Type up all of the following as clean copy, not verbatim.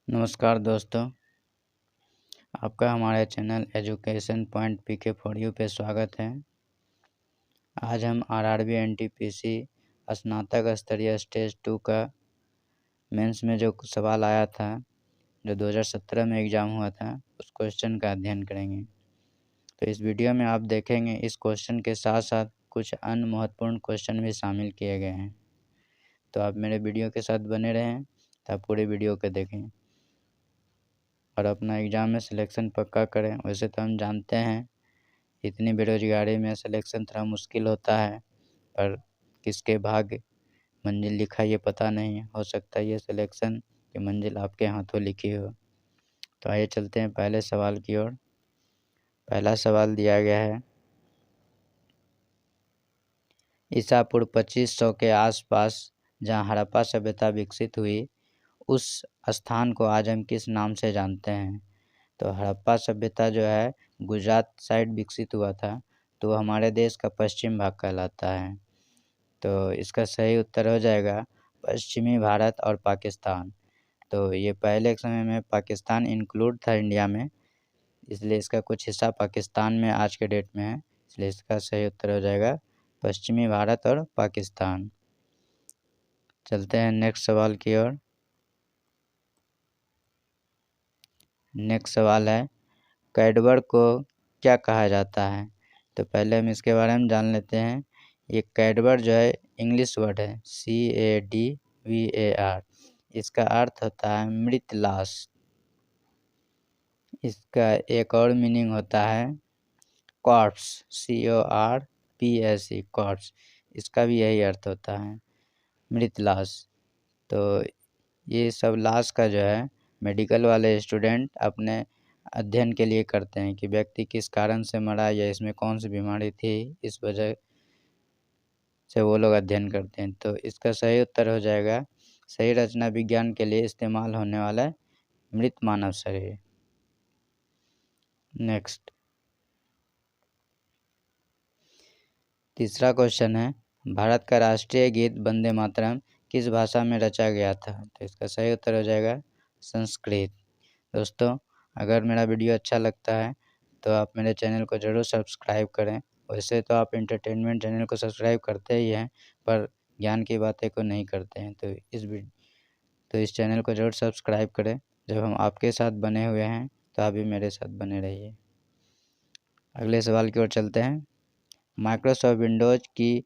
नमस्कार दोस्तों, आपका हमारे channel education point PK for you पे स्वागत है। आज हम आरआरबी एनटीपीसी स्नातक स्तरीय स्टेज 2 का मेंस में जो सवाल आया था, जो 2017 में एग्ज़ाम हुआ था, उस क्वेश्चन का अध्ययन करेंगे। तो इस वीडियो में आप देखेंगे इस क्वेश्चन के साथ साथ कुछ अन्य महत्वपूर्ण क्वेश्चन भी शामिल किए गए हैं। तो आप मेरे वीडियो के साथ बने रहें, तो आप पूरे वीडियो को देखें और अपना एग्ज़ाम में सिलेक्शन पक्का करें। वैसे तो हम जानते हैं इतनी बेरोज़गारी में सिलेक्शन थोड़ा मुश्किल होता है, पर किसके भाग्य मंजिल लिखा ये पता नहीं है। हो सकता है ये सिलेक्शन की मंजिल आपके हाथों लिखी हो। तो आइए चलते हैं पहले सवाल की ओर। पहला सवाल दिया गया है, ईसा पूर्व 2500 के आसपास जहाँ हड़प्पा सभ्यता विकसित हुई, उस स्थान को आज हम किस नाम से जानते हैं? तो हड़प्पा सभ्यता जो है गुजरात साइड विकसित हुआ था, तो हमारे देश का पश्चिम भाग कहलाता है। तो इसका सही उत्तर हो जाएगा पश्चिमी भारत और पाकिस्तान। तो ये पहले के समय में पाकिस्तान इंक्लूड था इंडिया में, इसलिए इसका कुछ हिस्सा पाकिस्तान में आज के डेट में है, इसलिए इसका सही उत्तर हो जाएगा पश्चिमी भारत और पाकिस्तान। चलते हैं नेक्स्ट सवाल की ओर। नेक्स्ट सवाल है, कैडवर को क्या कहा जाता है? तो पहले हम इसके बारे में जान लेते हैं। ये कैडवर जो है इंग्लिश वर्ड है, CADVAR। इसका अर्थ होता है मृत लाश। इसका एक और मीनिंग होता है कॉर्प्स, CORPSE, कॉर्प्स। इसका भी यही अर्थ होता है, मृत लाश। तो ये सब लाश का जो है मेडिकल वाले स्टूडेंट अपने अध्ययन के लिए करते हैं कि व्यक्ति किस कारण से मरा या इसमें कौन सी बीमारी थी, इस वजह से वो लोग अध्ययन करते हैं। तो इसका सही उत्तर हो जाएगा सही रचना विज्ञान के लिए इस्तेमाल होने वाला मृत मानव शरीर। नेक्स्ट, तीसरा क्वेश्चन है, भारत का राष्ट्रीय गीत वंदे मातरम किस भाषा में रचा गया था? तो इसका सही उत्तर हो जाएगा संस्कृत। दोस्तों, अगर मेरा वीडियो अच्छा लगता है तो आप मेरे चैनल को ज़रूर सब्सक्राइब करें। वैसे तो आप एंटरटेनमेंट चैनल को सब्सक्राइब करते ही हैं, पर ज्ञान की बातें को नहीं करते हैं। तो इस चैनल को ज़रूर सब्सक्राइब करें। जब हम आपके साथ बने हुए हैं तो आप भी मेरे साथ बने रहिए। अगले सवाल की ओर चलते हैं। माइक्रोसॉफ्ट विंडोज़ की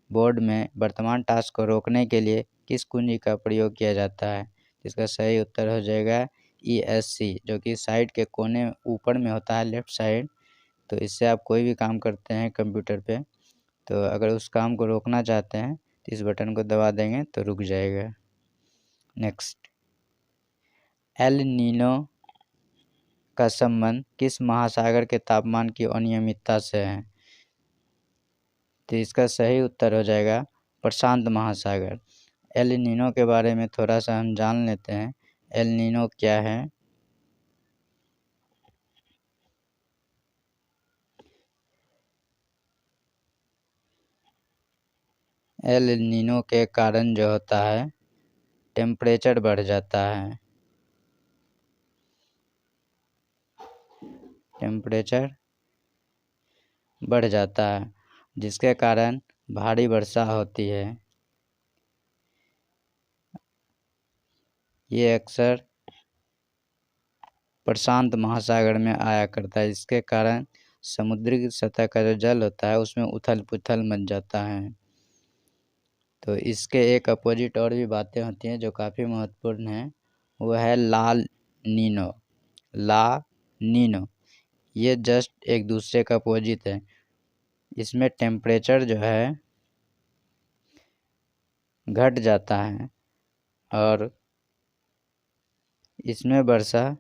बोर्ड में वर्तमान टास्क को रोकने के लिए किस कुंजी का प्रयोग किया जाता है? इसका सही उत्तर हो जाएगा ESC, जो कि साइड के कोने ऊपर में होता है, लेफ़्ट साइड। तो इससे आप कोई भी काम करते हैं कंप्यूटर पे, तो अगर उस काम को रोकना चाहते हैं तो इस बटन को दबा देंगे तो रुक जाएगा। नेक्स्ट, एल नीनो का संबंध किस महासागर के तापमान की अनियमितता से है? तो इसका सही उत्तर हो जाएगा प्रशांत महासागर। एल नीनो के बारे में थोड़ा सा हम जान लेते हैं। एल नीनो क्या है? एल नीनो के कारण जो होता है टेम्परेचर बढ़ जाता है। टेम्परेचर बढ़ जाता है जिसके कारण भारी वर्षा होती है। ये अक्सर प्रशांत महासागर में आया करता है, जिसके कारण समुद्री सतह का जो जल होता है उसमें उथल पुथल मच जाता है। तो इसके एक अपोजिट और भी बातें होती हैं जो काफ़ी महत्वपूर्ण हैं, वो है लाल नीनो। ला नीनो, ये जस्ट एक दूसरे का अपोजिट है। इसमें टेम्परेचर जो है घट जाता है और इसमें वर्षा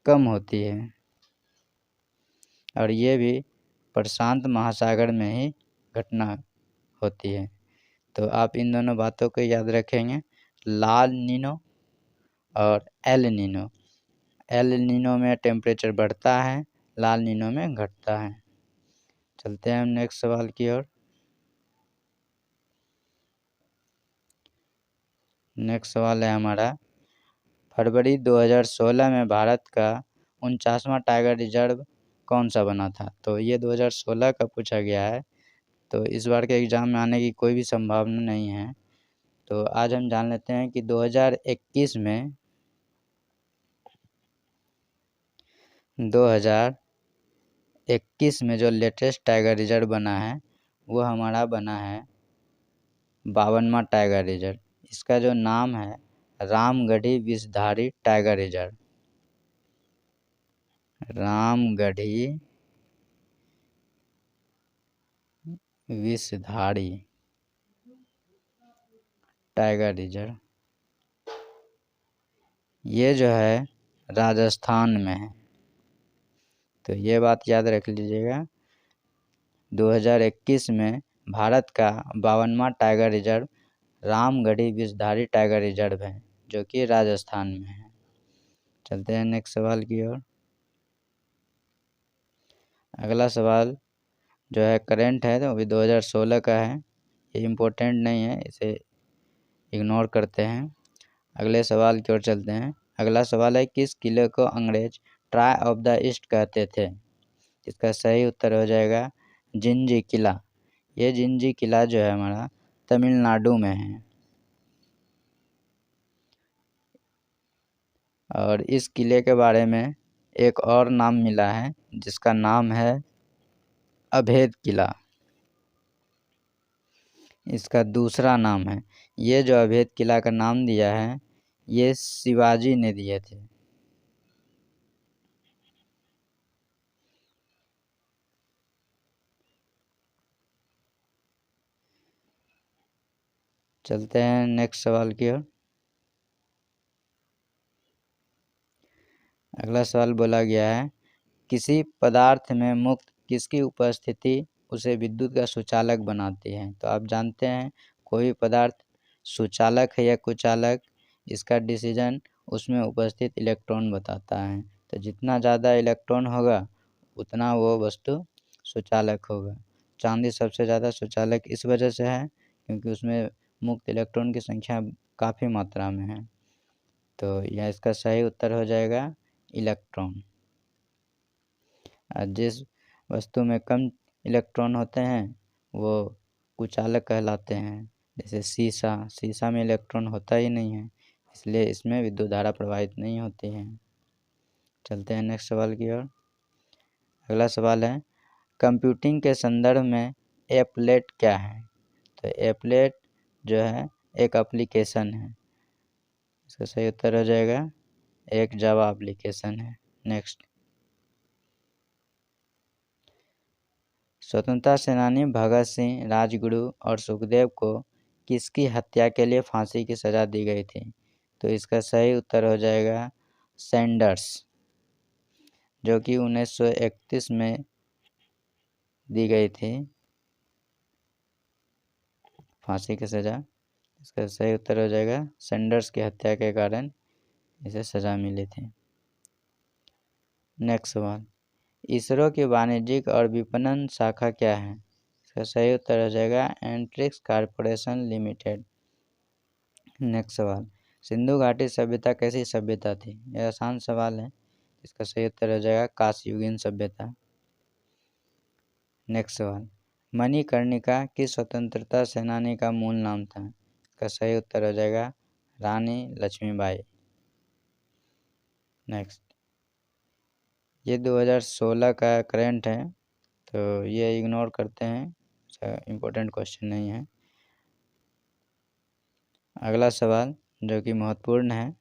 कम होती है, और ये भी प्रशांत महासागर में ही घटना होती है। तो आप इन दोनों बातों को याद रखेंगे, लाल नीनो और एल नीनो। एल नीनो में टेम्परेचर बढ़ता है, लाल नीनो में घटता है। चलते हैं हम नेक्स्ट सवाल की ओर। नेक्स्ट सवाल है हमारा, फरवरी 2016 में भारत का 49वां टाइगर रिजर्व कौन सा बना था? तो ये 2016 का पूछा गया है, तो इस बार के एग्ज़ाम में आने की कोई भी संभावना नहीं है। तो आज हम जान लेते हैं कि 2021 में 2021 में जो लेटेस्ट टाइगर रिजर्व बना है वो हमारा बना है 52वां टाइगर रिजर्व। इसका जो नाम है Ramgarhi Vishdhari tiger reserve. Ramgarh Vishdhari tiger reserve, ये जो है राजस्थान में है। तो ये बात याद रख लीजिएगा, 2021 में भारत का 52वां tiger reserve Ramgarh Vishdhari tiger reserve है, जो कि राजस्थान में है। चलते हैं नेक्स्ट सवाल की ओर। अगला सवाल जो है करेंट है, तो अभी 2016 का है, ये इम्पोर्टेंट नहीं है, इसे इग्नोर करते हैं। अगले सवाल की ओर चलते हैं। अगला सवाल है, किस किले को अंग्रेज ट्राई ऑफ द ईस्ट कहते थे? इसका सही उत्तर हो जाएगा जिंजी किला। ये जिंजी किला जो है हमारा तमिलनाडु में है, और इस किले के बारे में एक और नाम मिला है जिसका नाम है अभेद किला। इसका दूसरा नाम है। ये जो अभेद किला का नाम दिया है ये शिवाजी ने दिए थे। चलते हैं नेक्स्ट सवाल की ओर। अगला सवाल बोला गया है, किसी पदार्थ में मुक्त किसकी उपस्थिति उसे विद्युत का सुचालक बनाती है? तो आप जानते हैं कोई भी पदार्थ सुचालक है या कुचालक, इसका डिसीजन उसमें उपस्थित इलेक्ट्रॉन बताता है। तो जितना ज़्यादा इलेक्ट्रॉन होगा उतना वो वस्तु सुचालक होगा। चांदी सबसे ज़्यादा सुचालक इस वजह से है क्योंकि उसमें मुक्त इलेक्ट्रॉन की संख्या काफ़ी मात्रा में है। तो यह इसका सही उत्तर हो जाएगा इलेक्ट्रॉन। जिस वस्तु में कम इलेक्ट्रॉन होते हैं वो कुचालक कहलाते हैं। जैसे शीशा में इलेक्ट्रॉन होता ही नहीं है, इसलिए इसमें विद्युत धारा प्रवाहित नहीं होती है। चलते हैं नेक्स्ट सवाल की ओर। अगला सवाल है, कंप्यूटिंग के संदर्भ में एप्लेट क्या है? तो एप्लेट जो है एक एप्लीकेशन है। इसका सही उत्तर हो जाएगा एक जावा एप्लीकेशन है। नेक्स्ट, स्वतंत्रता सेनानी भगत सिंह, राजगुरु और सुखदेव को किसकी हत्या के लिए फांसी की सज़ा दी गई थी? तो इसका सही उत्तर हो जाएगा सैंडर्स, जो कि 1931 में दी गई थी फांसी की सज़ा। इसका सही उत्तर हो जाएगा सैंडर्स की हत्या के कारण इसे सज़ा मिली थी। नेक्स्ट सवाल, इसरो की वाणिज्यिक और विपणन शाखा क्या है? इसका सही उत्तर हो जाएगा एंट्रिक्स कॉर्पोरेशन लिमिटेड। नेक्स्ट सवाल, सिंधु घाटी सभ्यता कैसी सभ्यता थी? यह आसान सवाल है, इसका सही उत्तर हो जाएगा कांस्ययुगीन सभ्यता। नेक्स्ट सवाल, मणिकर्णिका किस स्वतंत्रता सेनानी का मूल नाम था? इसका सही उत्तर हो जाएगा रानी लक्ष्मीबाई। नेक्स्ट, ये 2016 का करंट है, तो ये इग्नोर करते हैं, इम्पोर्टेंट क्वेश्चन नहीं है। अगला सवाल जो कि महत्वपूर्ण है,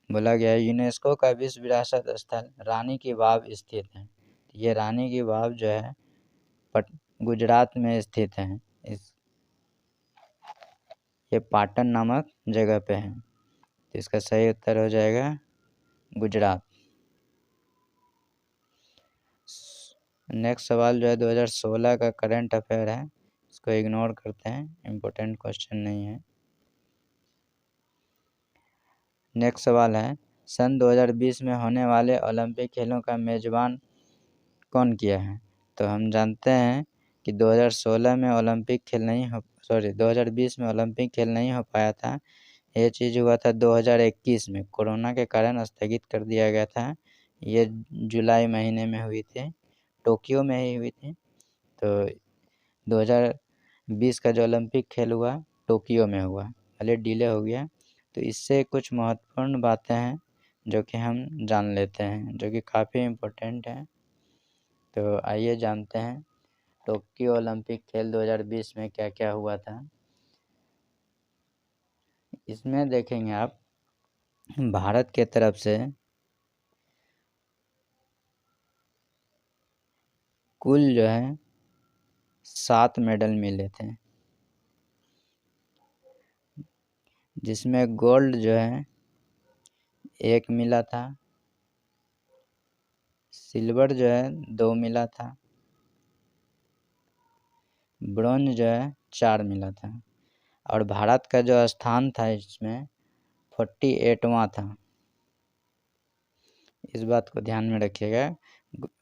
बोला गया है यूनेस्को का विश्व विरासत स्थल रानी की वाव स्थित है। ये रानी की वाव जो है गुजरात में स्थित है। ये पाटन नामक जगह पे है, तो इसका सही उत्तर हो जाएगा गुजरात। नेक्स्ट सवाल जो है 2016 का करंट अफेयर है, इसको इग्नोर करते हैं, इम्पोर्टेंट क्वेश्चन नहीं है। नेक्स्ट सवाल है, सन 2020 में होने वाले ओलंपिक खेलों का मेज़बान कौन किया है? तो हम जानते हैं कि 2016 में 2020 में ओलंपिक खेल नहीं हो पाया था ये चीज़ हुआ था 2021 में, कोरोना के कारण स्थगित कर दिया गया था। ये जुलाई महीने में हुई थी, टोक्यो में ही हुई थी। तो 2020 का जो ओलंपिक खेल हुआ टोक्यो में हुआ, भले डिले हो गया। तो इससे कुछ महत्वपूर्ण बातें हैं जो कि हम जान लेते हैं, जो कि काफ़ी इम्पोर्टेंट है। तो आइए जानते हैं टोक्यो ओलंपिक खेल 2020 में क्या क्या हुआ था। इसमें देखेंगे आप, भारत के तरफ से कुल जो है 7 मेडल मिले थे, जिसमें गोल्ड जो है 1 मिला था, सिल्वर जो है 2 मिला था, ब्रोंज जो है 4 मिला था। और भारत का जो स्थान था इसमें 48वां था। इस बात को ध्यान में रखिएगा,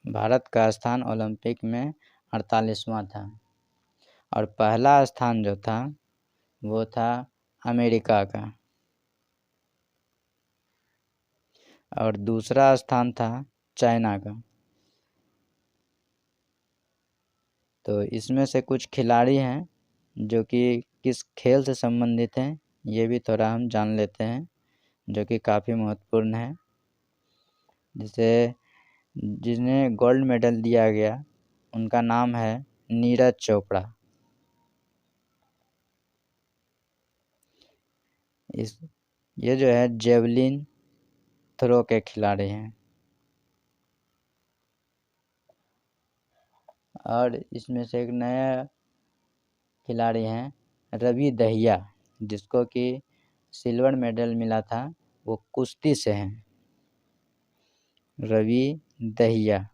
भारत का स्थान ओलंपिक में 48वां था। और पहला स्थान जो था वो था अमेरिका का, और दूसरा स्थान था चाइना का। तो इसमें से कुछ खिलाड़ी हैं जो कि किस खेल से संबंधित हैं, ये भी थोड़ा हम जान लेते हैं, जो कि काफ़ी महत्वपूर्ण है। जैसे जिन्हें गोल्ड मेडल दिया गया उनका नाम है नीरज चोपड़ा। ये जो है जेवलिन थ्रो के खिलाड़ी हैं। और इसमें से एक नया खिलाड़ी हैं रवि दहिया, जिसको कि सिल्वर मेडल मिला था, वो कुश्ती से हैं। रवि दहिया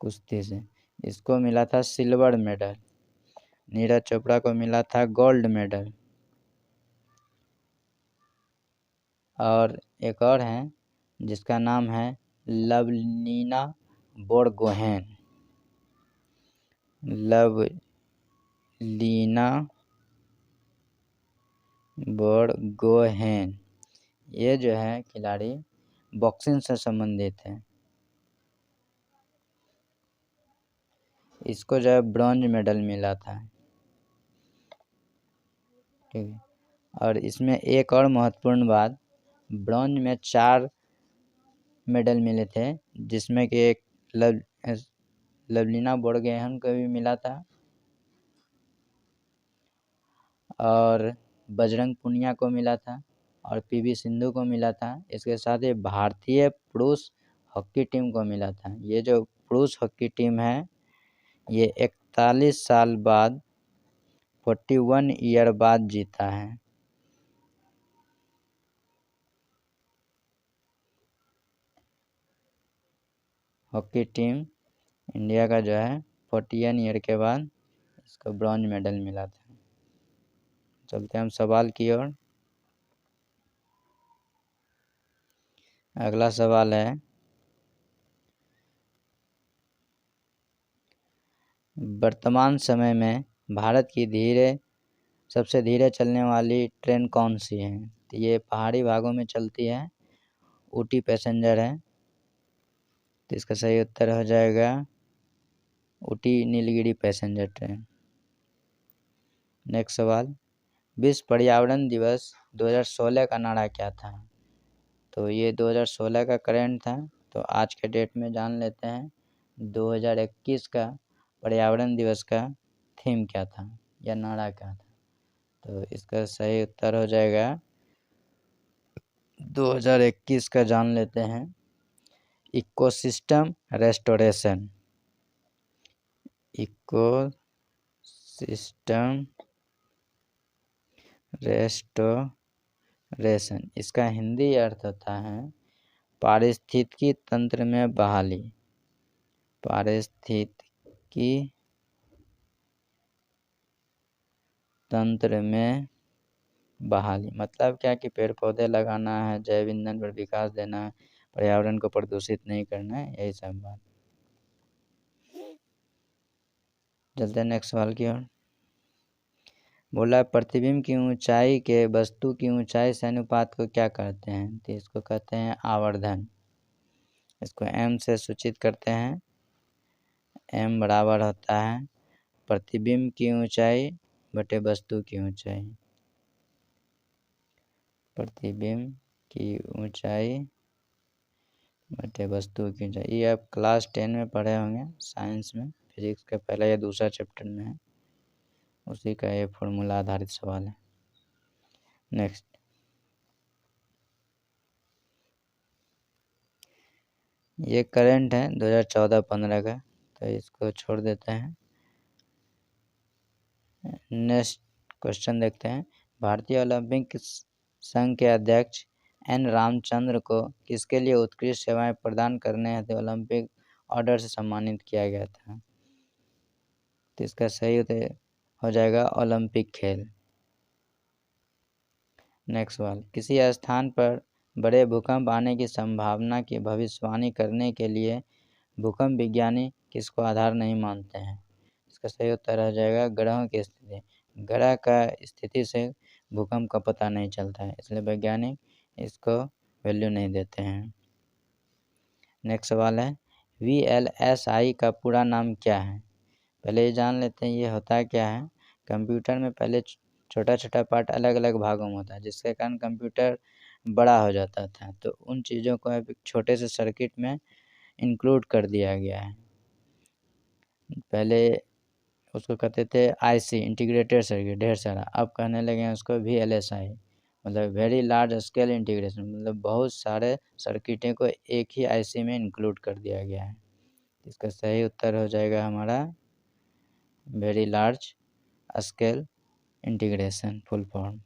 कुश्ती से, इसको मिला था सिल्वर मेडल। नीरज चोपड़ा को मिला था गोल्ड मेडल। और एक और हैं जिसका नाम है लवलीना बोरगोहेन। लवलीना बोरगोहेन, ये जो है खिलाड़ी बॉक्सिंग से संबंधित है। इसको जो है ब्रॉन्ज मेडल मिला था। ठीक है। और इसमें एक और महत्वपूर्ण बात, ब्रॉन्ज में 4 मेडल मिले थे, जिसमें कि एक लवलीना बोरगोहेन को भी मिला था, और बजरंग पुनिया को मिला था, और पीवी सिंधु को मिला था। इसके साथ ही भारतीय पुरुष हॉकी टीम को मिला था। ये जो पुरुष हॉकी टीम है ये 41 साल बाद 41 ईयर बाद जीता है। हॉकी टीम इंडिया का जो है 41 ईयर के बाद इसको ब्रॉन्ज मेडल मिला था। चलते हम सवाल की ओर। अगला सवाल है, वर्तमान समय में भारत की सबसे धीरे चलने वाली ट्रेन कौन सी है? तो ये पहाड़ी भागों में चलती है, ऊटी पैसेंजर है। तो इसका सही उत्तर हो जाएगा Ooty Nilgiri passenger train. Next सवाल, विश्व पर्यावरण दिवस 2016 का नारा क्या था? तो ये 2016 का करंट था, तो आज के डेट में जान लेते हैं 2021 का पर्यावरण दिवस का थीम क्या था या नारा क्या था। तो इसका सही उत्तर हो जाएगा 2021 का जान लेते हैं इकोसिस्टम रेस्टोरेशन। इकोसिस्टम रेस्टोरेशन, इसका हिंदी अर्थ होता है पारिस्थितिकी तंत्र में बहाली। पारिस्थितिकी तंत्र में बहाली मतलब क्या कि पेड़ पौधे लगाना है, जैव ईंधन पर विकास देना है, पर्यावरण को प्रदूषित नहीं करना है, यही सब बात। चलते हैं नेक्स्ट सवाल की ओर। बोला प्रतिबिंब की ऊंचाई के वस्तु की ऊंचाई से अनुपात को क्या कहते हैं? तो इसको कहते हैं आवर्धन। इसको m से सूचित करते हैं। m बराबर होता है प्रतिबिंब की ऊंचाई बटे वस्तु की ऊंचाई। प्रतिबिंब की ऊंचाई बटे वस्तु की ऊंचाई। ये आप क्लास 10 में पढ़े होंगे साइंस में, फिजिक्स का पहला या दूसरा चैप्टर में है, उसी का ये फॉर्मूला आधारित सवाल है। नेक्स्ट, ये करंट है 2014-15 का, तो इसको छोड़ देते हैं। नेक्स्ट क्वेश्चन देखते हैं। भारतीय ओलंपिक संघ के अध्यक्ष एन रामचंद्र को किसके लिए उत्कृष्ट सेवाएं प्रदान करने हेतु ओलंपिक ऑर्डर से सम्मानित किया गया था? तो इसका सही उत्तर हो जाएगा ओलंपिक खेल। नेक्स्ट सवाल, किसी स्थान पर बड़े भूकंप आने की संभावना की भविष्यवाणी करने के लिए भूकंप विज्ञानी किसको आधार नहीं मानते हैं? इसका सही उत्तर हो जाएगा ग्रहों की स्थिति। ग्रह का स्थिति से भूकंप का पता नहीं चलता है, इसलिए वैज्ञानिक इसको वैल्यू नहीं देते हैं। नेक्स्ट सवाल है, VLSI का पूरा नाम क्या है? पहले ये जान लेते हैं ये होता क्या है। कंप्यूटर में पहले छोटा छोटा पार्ट अलग अलग भागों में होता है, जिसके कारण कंप्यूटर बड़ा हो जाता था, तो उन चीज़ों को अब छोटे से सर्किट में इंक्लूड कर दिया गया है। पहले उसको कहते थे IC इंटीग्रेटेड सर्किट, ढेर सारा, अब कहने लगे हैं उसको VLSI, मतलब वेरी लार्ज स्केल इंटीग्रेशन, मतलब बहुत सारे सर्किटें को एक ही IC में इंक्लूड कर दिया गया है। इसका सही उत्तर हो जाएगा हमारा very large scale integration full form.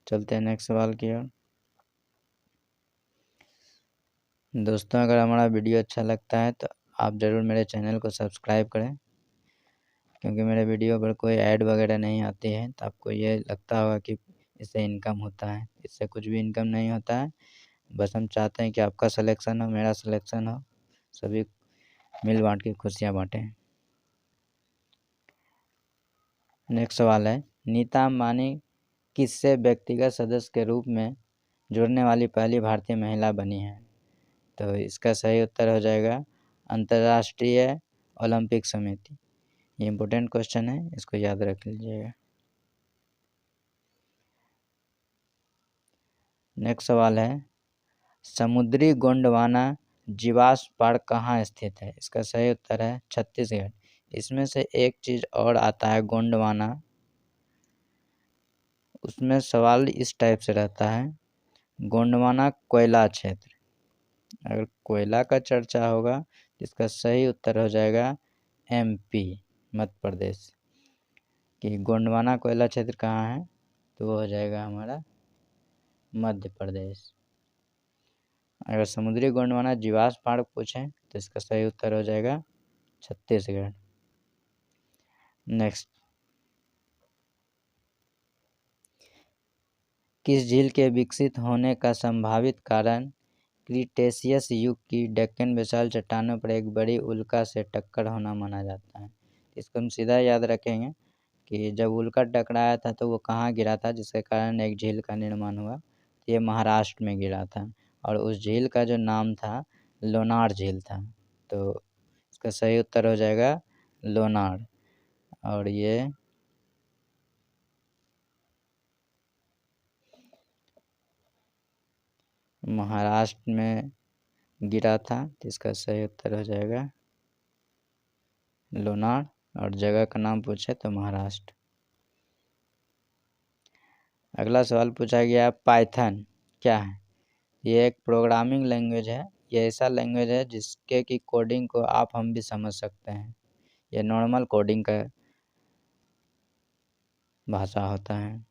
चलते हैं नेक्स्ट सवाल की ओर। दोस्तों, अगर हमारा वीडियो अच्छा लगता है तो आप ज़रूर मेरे चैनल को सब्सक्राइब करें, क्योंकि मेरे वीडियो पर कोई ऐड वगैरह नहीं आती है, तो आपको ये लगता होगा कि इससे इनकम होता है। इससे कुछ भी इनकम नहीं होता है, बस हम चाहते हैं कि आपका सिलेक्शन हो, मेरा सिलेक्शन हो, सभी मिल बांट के खुशियाँ बांटें। नेक्स्ट सवाल है, नीता अंबानी किससे व्यक्तिगत सदस्य के रूप में जुड़ने वाली पहली भारतीय महिला बनी है? तो इसका सही उत्तर हो जाएगा अंतर्राष्ट्रीय ओलंपिक समिति। ये इम्पोर्टेंट क्वेश्चन है, इसको याद रख लीजिएगा। नेक्स्ट सवाल है, समुद्री गोंडवाना जीवाश्म पार्क कहाँ स्थित है? इसका सही उत्तर है छत्तीसगढ़। इसमें से एक चीज़ और आता है गोंडवाना, उसमें सवाल इस टाइप से रहता है, गोंडवाना कोयला क्षेत्र, अगर कोयला का चर्चा होगा तो इसका सही उत्तर हो जाएगा MP मध्य प्रदेश। कि गोंडवाना कोयला क्षेत्र कहाँ है, तो वो हो जाएगा हमारा मध्य प्रदेश। अगर समुद्री गोंडवाना जीवाश्म पार्क पूछें तो इसका सही उत्तर हो जाएगा छत्तीसगढ़। नेक्स्ट, किस झील के विकसित होने का संभावित कारण क्रीटेशियस युग की डेक्कन बेसाल्ट चट्टानों पर एक बड़ी उल्का से टक्कर होना माना जाता है? इसको हम सीधा याद रखेंगे कि जब उल्का टकराया था तो वो कहाँ गिरा था, जिसके कारण एक झील का निर्माण हुआ। ये महाराष्ट्र में गिरा था, और उस झील का जो नाम था लोनार झील था। तो इसका सही उत्तर हो जाएगा लोनार, और ये महाराष्ट्र में गिरा था, तो इसका सही उत्तर हो जाएगा लोनार, और जगह का नाम पूछे तो महाराष्ट्र। अगला सवाल पूछा गया, पाइथन क्या है? ये एक प्रोग्रामिंग लैंग्वेज है। ये ऐसा लैंग्वेज है जिसके की कोडिंग को आप हम भी समझ सकते हैं। ये नॉर्मल कोडिंग का भाषा होता है।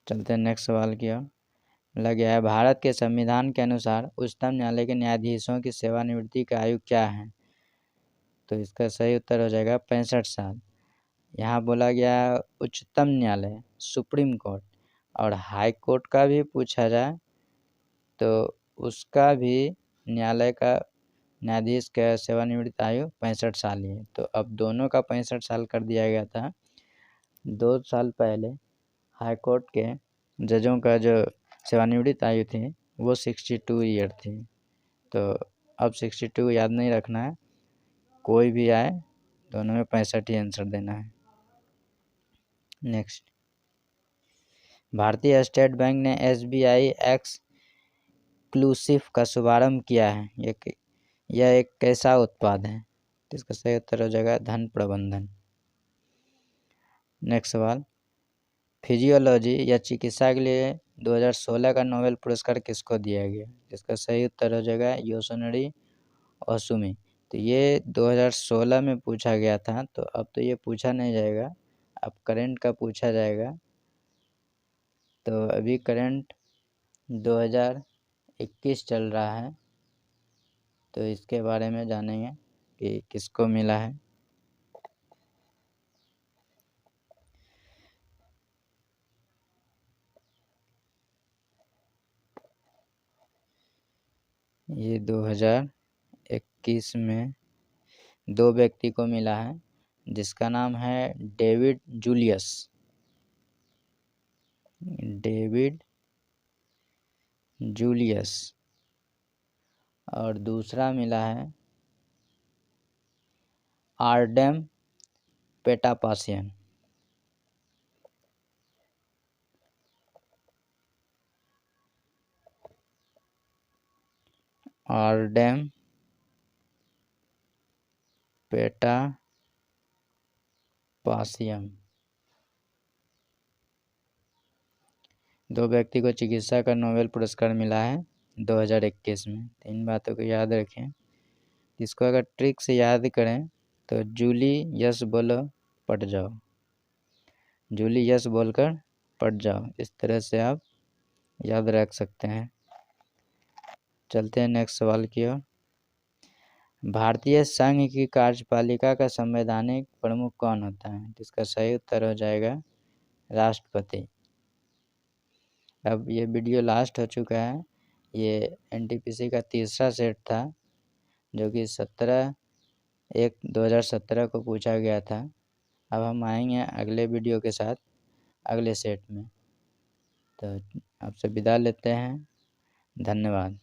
चलते हैं नेक्स्ट सवाल की ओर। लग गया है, भारत के संविधान के अनुसार उच्चतम न्यायालय के न्यायाधीशों की सेवानिवृत्ति की आयु क्या है? तो इसका सही उत्तर हो जाएगा 65 साल। यहाँ बोला गया उच्चतम न्यायालय, सुप्रीम कोर्ट, और हाई कोर्ट का भी पूछा जाए तो उसका भी न्यायालय का न्यायाधीश का सेवानिवृत्त आयु 65 साल ही है। तो अब दोनों का 65 साल कर दिया गया था, 2 साल पहले हाई कोर्ट के जजों का जो सेवानिवृत्त आयु थी वो 62 ईयर थी। तो अब 62 याद नहीं रखना है, कोई भी आए दोनों में 65 ही आंसर देना है। नेक्स्ट, भारतीय स्टेट बैंक ने SBI एक्सक्लूसिव का शुभारंभ किया है। यह एक कैसा उत्पाद है? तो इसका सही उत्तर हो जाएगा धन प्रबंधन। नेक्स्ट सवाल, फिजियोलॉजी या चिकित्सा के लिए 2016 का नोबेल पुरस्कार किसको दिया गया? इसका सही उत्तर हो जाएगा योसुनरी ओसुमी। तो ये 2016 में पूछा गया था, तो अब तो ये पूछा नहीं जाएगा, अब करंट का पूछा जाएगा। तो अभी करंट 2021 चल रहा है, तो इसके बारे में जानेंगे कि किसको मिला है। ये 2021 में 2 व्यक्ति को मिला है, जिसका नाम है डेविड जूलियस और दूसरा मिला है आर्डेम पेटापासियन। आर्डेम पेटापासियम। 2 व्यक्ति को चिकित्सा का नोबेल पुरस्कार मिला है 2021 में। 3 बातों को याद रखें। इसको अगर ट्रिक से याद करें तो जूली यस बोलो पट जाओ, जूली यस बोलकर पट जाओ, इस तरह से आप याद रख सकते हैं। चलते हैं नेक्स्ट सवाल की ओर। भारतीय संघ की कार्यपालिका का संवैधानिक प्रमुख कौन होता है? इसका सही उत्तर हो जाएगा राष्ट्रपति। अब ये वीडियो लास्ट हो चुका है। ये NTPC का तीसरा सेट था, जो कि 17/1/2017 को पूछा गया था। अब हम आएंगे अगले वीडियो के साथ अगले सेट में। तो आपसे विदा लेते हैं, धन्यवाद।